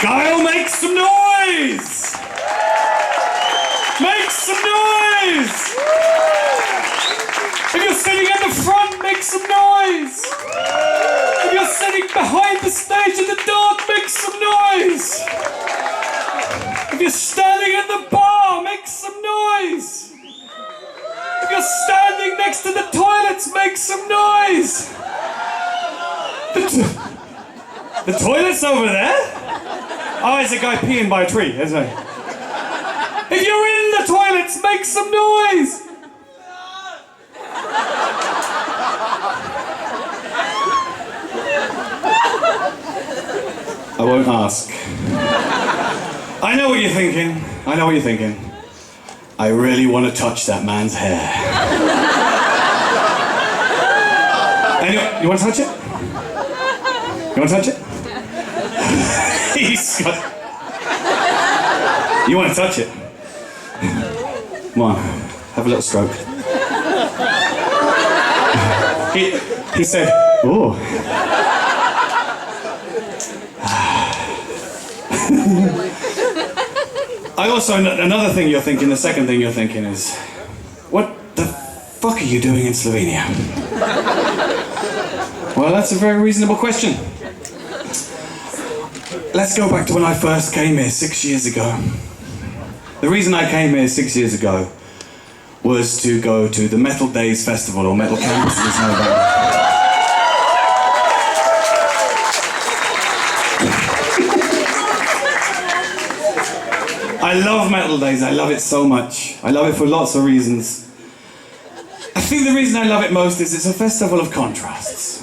Gajo, make some noise! Make some noise! If you're sitting at the front, make some noise! If you're sitting behind the stage in the dark, make some noise! If you're standing at the bar, make some noise! If you're standing next to the toilets, make some noise! The toilet's over there? Oh, it's a guy peeing by a tree, isn't it? If you're in the toilets, make some noise! I won't ask. I know what you're thinking. I know what you're thinking. I really want to touch that man's hair. Anyway, you want to touch it? You want to touch it? He's got... You want to touch it? Come on, have a little stroke. He said, "Oh." I also, another thing you're thinking, the second thing you're thinking is, what the fuck are you doing in Slovenia? Well, that's a very reasonable question. Let's go back to when I first came here 6 years ago. The reason I came here 6 years ago was to go to the Metal Days Festival, or Metal Camp, as it's known about. I love Metal Days, I love it so much. I love it for lots of reasons. I think the reason I love it most is it's a festival of contrasts.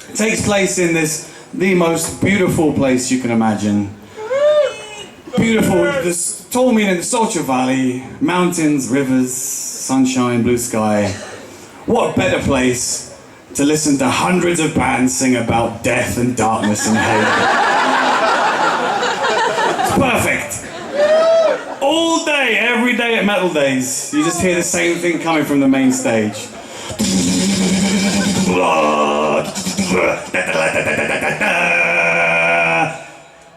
It takes place in the most beautiful place you can imagine. Beautiful, this tall mean in the Solcha Valley, mountains, rivers, sunshine, blue sky. What better place to listen to hundreds of bands sing about death and darkness and hate. It's perfect. All day, every day at Metal Days, you just hear the same thing coming from the main stage.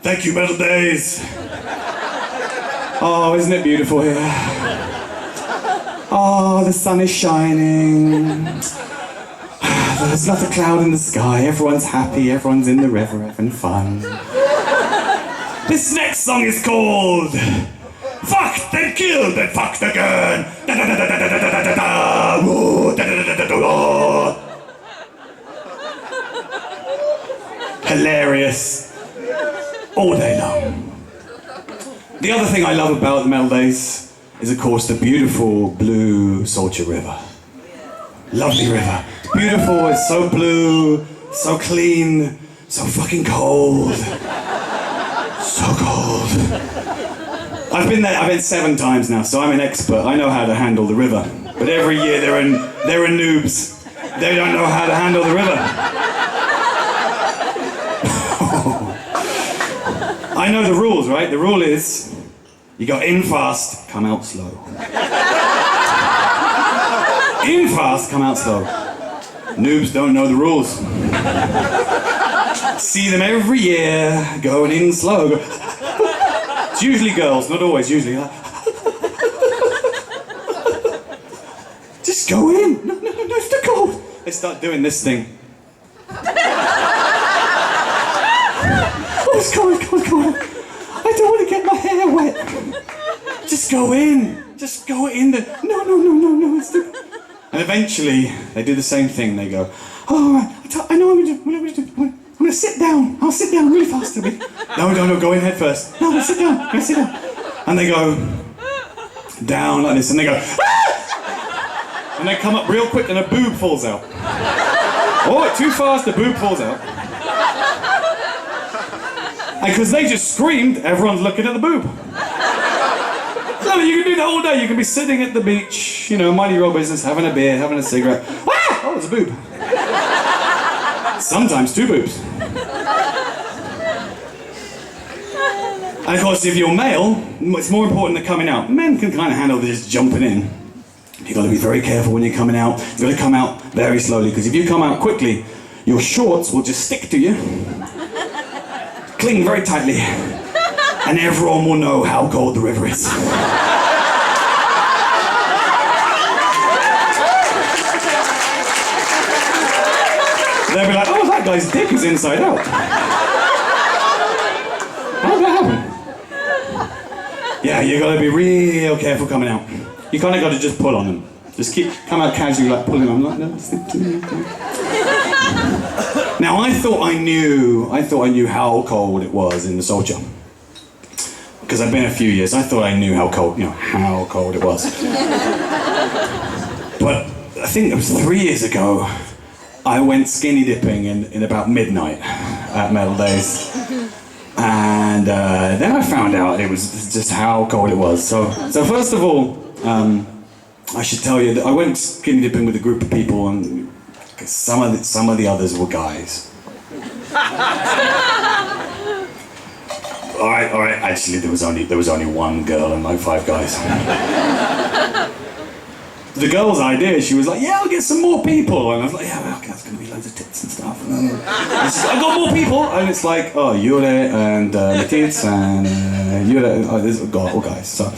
Thank you, Metal Days. Oh, isn't it beautiful here? Oh, the sun is shining. There's not a cloud in the sky. Everyone's happy. Everyone's in the river having fun. This next song is called Fucked and Killed and Fucked Again. Hilarious. All day long. The other thing I love about the Metal Days is, of course, the beautiful blue Solcha River. Lovely river. Beautiful, it's so blue, so clean, so fucking cold. So cold. I've been 7 times now, so I'm an expert. I know how to handle the river. But every year there are noobs. They don't know how to handle the river. I know the rules, right? The rule is, you go in fast, come out slow. In fast, come out slow. Noobs don't know the rules. See them every year, going in slow. It's usually girls, not always, usually. Just go in. No, it's too cold. They start doing this thing. Oh, it's cold. I don't want to get my hair wet. Just go in. Just go in the... No, it's too... And eventually, they do the same thing. They go, oh, I know what I'm going to do. I'm going to sit down. I'll sit down really fast. No, go in head first. No, sit down. And they go down like this, and they go, ah! And they come up real quick, and a boob falls out. Oh, too fast, the boob falls out. And because they just screamed, everyone's looking at the boob. So you can do that all day. You can be sitting at the beach, minding your own business, having a beer, having a cigarette. Ah! Oh, it's a boob. Sometimes 2 boobs. And of course, if you're male, it's more important than coming out. Men can kind of handle this jumping in. You've got to be very careful when you're coming out. You've got to come out very slowly, because if you come out quickly, your shorts will just stick to you. cling very tightly, and everyone will know how cold the river is. They'll be like, oh, that guy's dick is inside out. How'd that happen? Yeah, you gotta be real careful coming out. You kinda gotta just pull on them. Just come out casually, like pulling on them, like, no, stick to me. Now, I thought I knew how cold it was in the Soldier. Because I've been a few years, I thought I knew how cold it was. But I think it was 3 years ago, I went skinny dipping in about midnight at Metal Days. And then I found out it was just how cold it was. So first of all, I should tell you that I went skinny dipping with a group of people, and some of the others were guys. All right. Actually, there was only one girl and like 5 guys. The girl's idea, she was like, yeah, I'll get some more people. And I was like, yeah, well, okay, there's going to be loads of tits and stuff. And I got more people. And it's like, oh, Jure and Matthias and Jure, there's all guys. So,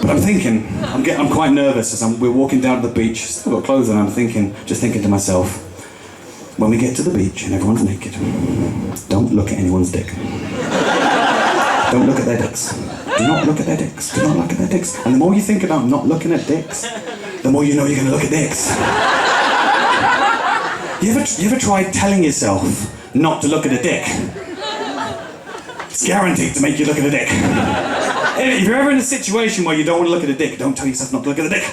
but I'm thinking, I'm quite nervous as we're walking down to the beach, still got clothes on, I'm just thinking to myself, when we get to the beach and everyone's naked, don't look at anyone's dick. Don't look at their dicks. Do not look at their dicks. Do not look at their dicks. And the more you think about not looking at dicks, the more you know you're going to look at dicks. You ever tried telling yourself not to look at a dick? It's guaranteed to make you look at a dick. If you're ever in a situation where you don't want to look at a dick, don't tell yourself not to look at a dick.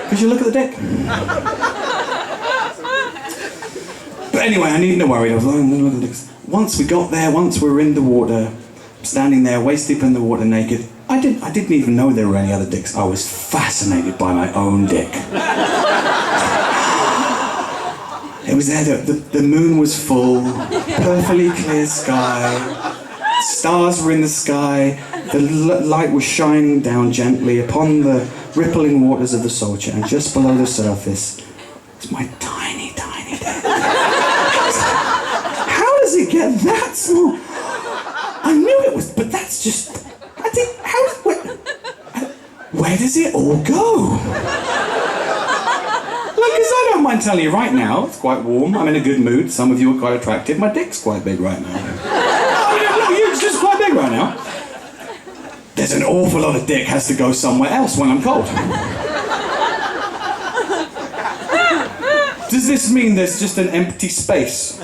Because you look at the dick. But anyway, I needn't to worry. I was like, I'm going to look at the dicks. Once we got there, once we were in the water, standing there, waist deep in the water, naked, I didn't even know there were any other dicks. I was fascinated by my own dick. It was there, the moon was full, perfectly clear sky, stars were in the sky, the light was shining down gently upon the rippling waters of the Soldier, and just below the surface was my tiny, tiny dick. How does it get that small? I knew it was, but that's just... I think, where does it all go? Look, because I don't mind telling you right now, it's quite warm, I'm in a good mood, some of you are quite attractive, my dick's quite big right now. It's just quite big right now. There's an awful lot of dick has to go somewhere else when I'm cold. Does this mean there's just an empty space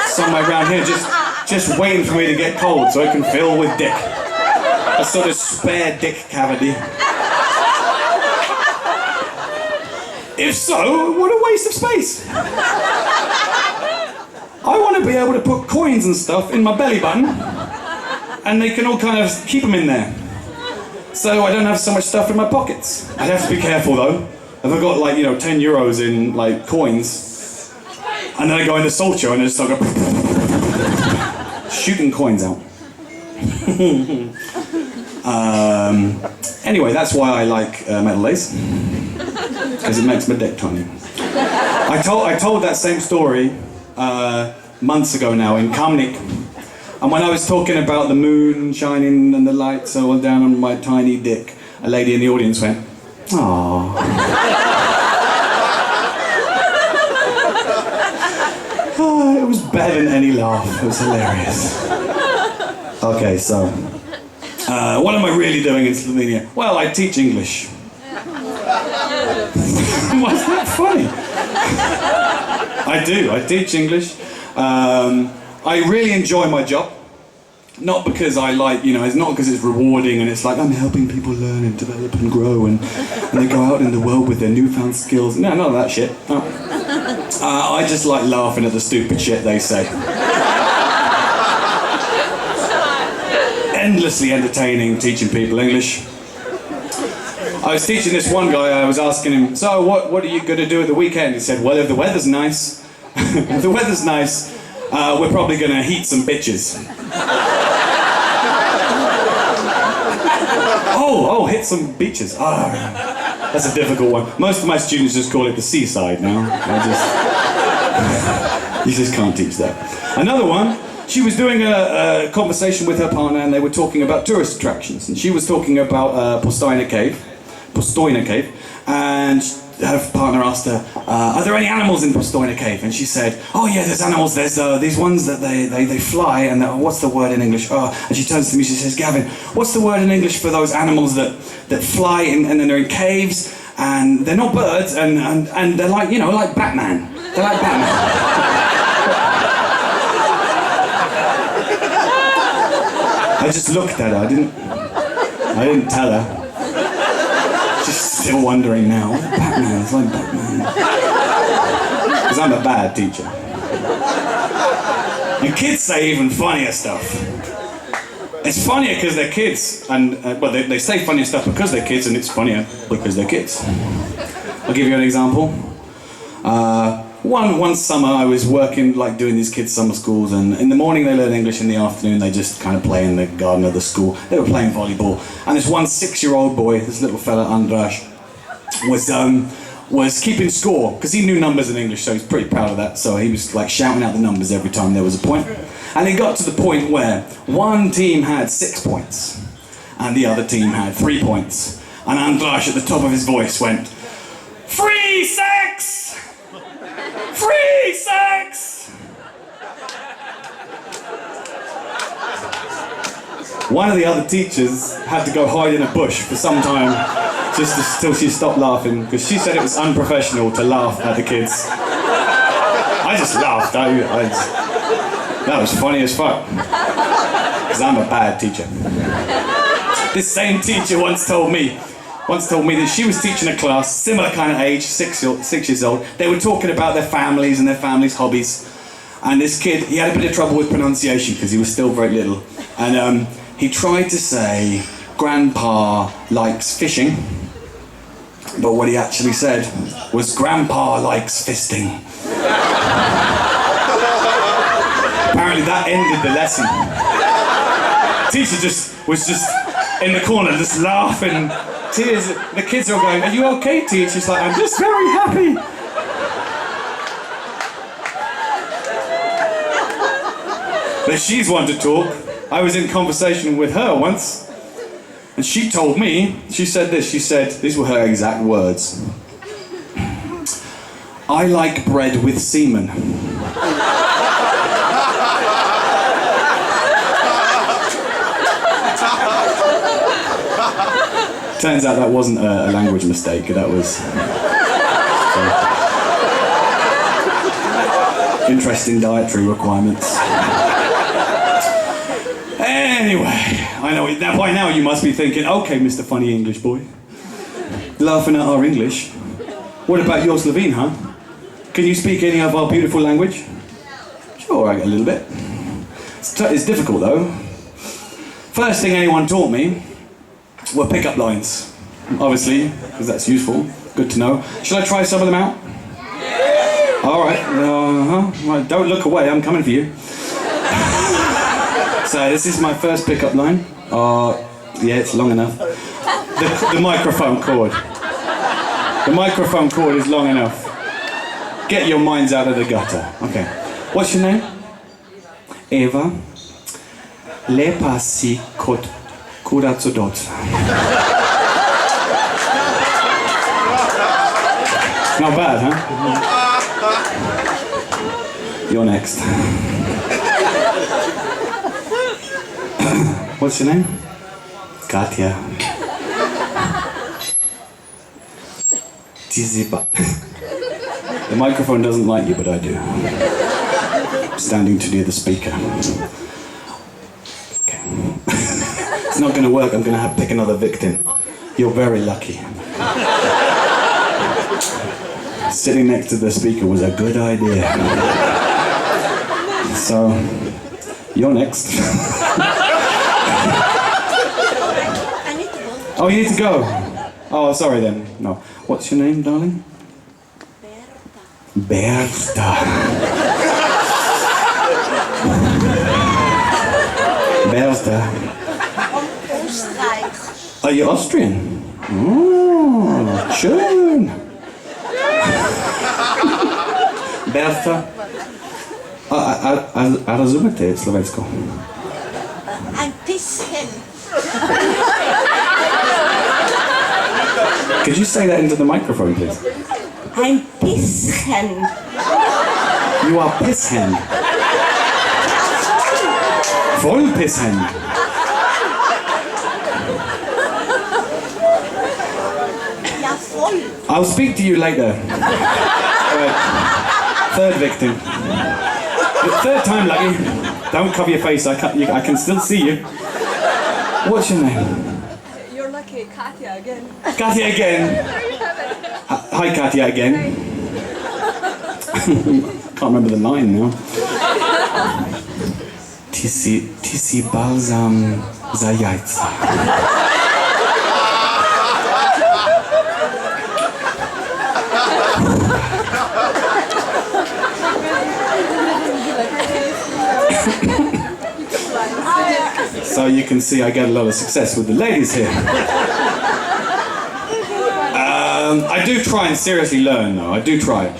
somewhere around here, just waiting for me to get cold so I can fill with dick? A sort of spare dick cavity. If so, what a waste of space. I want to be able to put coins and stuff in my belly button, and they can all kind of keep them in there. So I don't have so much stuff in my pockets. I have to be careful though. If I got like, 10 euros in like coins, and then I go in the Soldier and I just start shooting coins out. Anyway, that's why I like Metal Days, because it makes my dick tiny. I told that same story months ago now in Kamnik, and when I was talking about the moon shining and the lights all down on my tiny dick, a lady in the audience went, "Aww." Oh, it was better than any laugh. It was hilarious. Okay, so what am I really doing in Slovenia? Well, I teach English. Why's that funny? I do. I teach English. I really enjoy my job. Not because I like, it's not because it's rewarding and it's like I'm helping people learn and develop and grow and they go out in the world with their newfound skills. No, none of that shit. No. I just like laughing at the stupid shit they say. Endlessly entertaining teaching people English. I was teaching this one guy, I was asking him, so what are you going to do at the weekend? He said, well, if the weather's nice, we're probably going to heat some bitches. Oh, hit some beaches. That's a difficult one. Most of my students just call it the seaside now. You just can't teach that. Another one, she was doing a conversation with her partner, and they were talking about tourist attractions. And she was talking about Postojna Cave, and her partner asked her, are there any animals in Postojna Cave? And she said, oh yeah, there's animals. There's these ones that they fly, and what's the word in English? Oh, and she turns to me, she says, Gavin, what's the word in English for those animals that fly and then they're in caves, and they're not birds, and they're like, you know, like Batman. They're like Batman. I just looked at her, I didn't tell her. Just still wondering now, Batman, it's like Batman. Because I'm a bad teacher. And kids say even funnier stuff. It's funnier because they're kids, and well, they say funnier stuff because they're kids, and it's funnier because they're kids. I'll give you an example. One summer I was working, like doing these kids' summer schools, and in the morning they learn English, in the afternoon they just kind of play in the garden of the school. They were playing volleyball, and this one 6-year-old boy, this little fella, Andras, was keeping score, because he knew numbers in English, so he's pretty proud of that, so he was like shouting out the numbers every time there was a point. And it got to the point where one team had 6 points, and the other team had 3 points. And Andras at the top of his voice went, 3-6! 3-6! One of the other teachers had to go hide in a bush for some time, just till she stopped laughing, because she said it was unprofessional to laugh at the kids. I just laughed. That was funny as fuck, because I'm a bad teacher. This same teacher once told me that she was teaching a class, similar kind of age, 6 years old. They were talking about their families and their families' hobbies. And this kid, he had a bit of trouble with pronunciation because he was still very little. And he tried to say, Grandpa likes fishing. But what he actually said was, Grandpa likes fisting. Apparently that ended the lesson. Teacher was just in the corner, just laughing. Tears. The kids are all going, are you okay, teacher? She's like, I'm just very happy. But she's one to talk. I was in conversation with her once, and she told me, she said this, these were her exact words. I like bread with semen. Turns out that wasn't a language mistake, that was interesting dietary requirements. Anyway, I know by now you must be thinking, okay, Mr. Funny English Boy, laughing at our English. What about your Slovene, huh? Can you speak any of our beautiful language? Sure, I get a little bit. It's difficult though. First thing anyone taught me were pick-up lines, obviously, because that's useful, good to know. Shall I try some of them out? All right, right, don't look away, I'm coming for you. So this is my first pick-up line. Yeah, it's long enough. The microphone cord. The microphone cord is long enough. Get your minds out of the gutter. Okay, what's your name? Eva. Lepa si kot kuracodot. Not bad, huh? You're next. What's your name? Katja. Tiziba. The microphone doesn't like you, but I do. I'm standing too near the speaker. Okay. It's not going to work. I'm going to have to pick another victim. You're very lucky. Sitting next to the speaker was a good idea. So, you're next. I need to go. Oh, you need to go? Oh, sorry then. No. What's your name, darling? Bertha. Bertha. Oostenrijk. Are you Austrian? Oh, schön. Bertha, A razumete slovensko? I'm pisshen. Could you say that into the microphone, please? I'm pisshen. You are pisshen. Voll pisshen. Ja, voll. I'll speak to you later. Right. Third victim. The third time, lucky. Don't cover your face. I can still see you. What's your name? You're lucky, Katya again. Katya again. Hi, Katya again. Can't remember the line now. Tisi balsam za jajca. So you can see I get a lot of success with the ladies here. I do try and seriously learn though, I do try.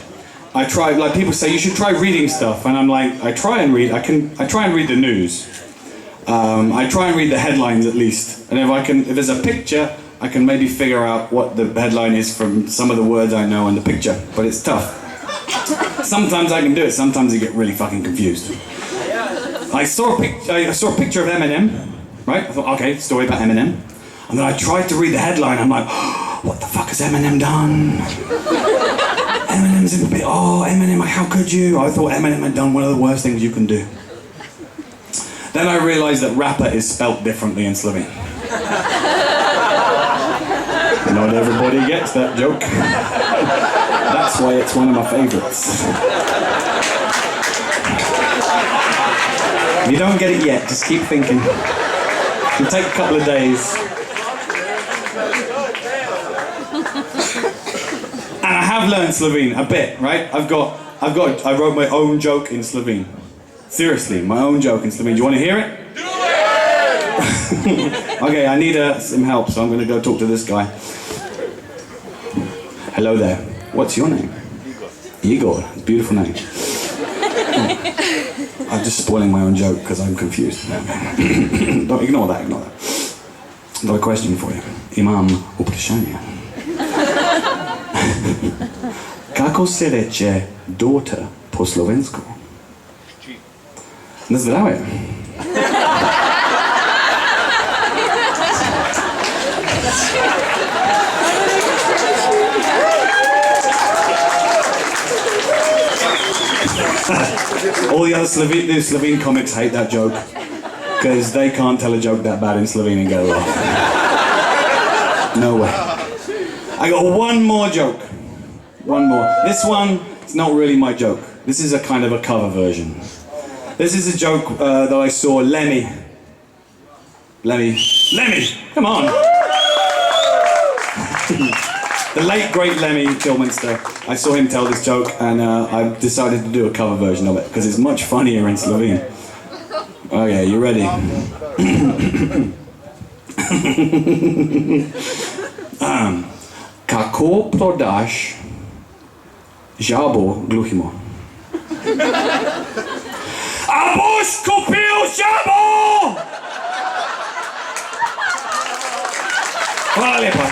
I try, like people say, you should try reading stuff, and I'm like, I try and read, I try and read the news. I try and read the headlines at least, and if there's a picture, I can maybe figure out what the headline is from some of the words I know in the picture, but it's tough. Sometimes I can do it, sometimes I get really fucking confused. I saw a picture of Eminem, right? I thought, okay, story about Eminem. And then I tried to read the headline, I'm like, oh, what the fuck has Eminem done? Eminem's in a bit, oh, Eminem, how could you? I thought Eminem had done one of the worst things you can do. Then I realized that rapper is spelt differently in Slovene. Not everybody gets that joke. That's why it's one of my favorites. You don't get it yet, just keep thinking. It'll take a couple of days. And I have learned Slovene a bit, right? I wrote my own joke in Slovene. Seriously, my own joke in Slovene. Do you want to hear it? Do it! Okay, I need some help, so I'm going to go talk to this guy. Hello there. What's your name? Igor. Beautiful name. I'm just spoiling my own joke because I'm confused. Don't ignore that. I've got a question for you. Imam vprašanje. Kako se reče daughter po slovensko? Na zdravje. All the other Slovene comics hate that joke because they can't tell a joke that bad in Slovene and get a laugh. No way. I got one more joke. One more. This one is not really my joke. This is a kind of a cover version. This is a joke that I saw Lemmy, come on! The late great Lemmy Kilminster. I saw him tell this joke and I decided to do a cover version of it because it's much funnier in Slovene. Okay, you ready? Kako prodaš žabo gluhimo? A boš kupil žabo! Hvala lepa.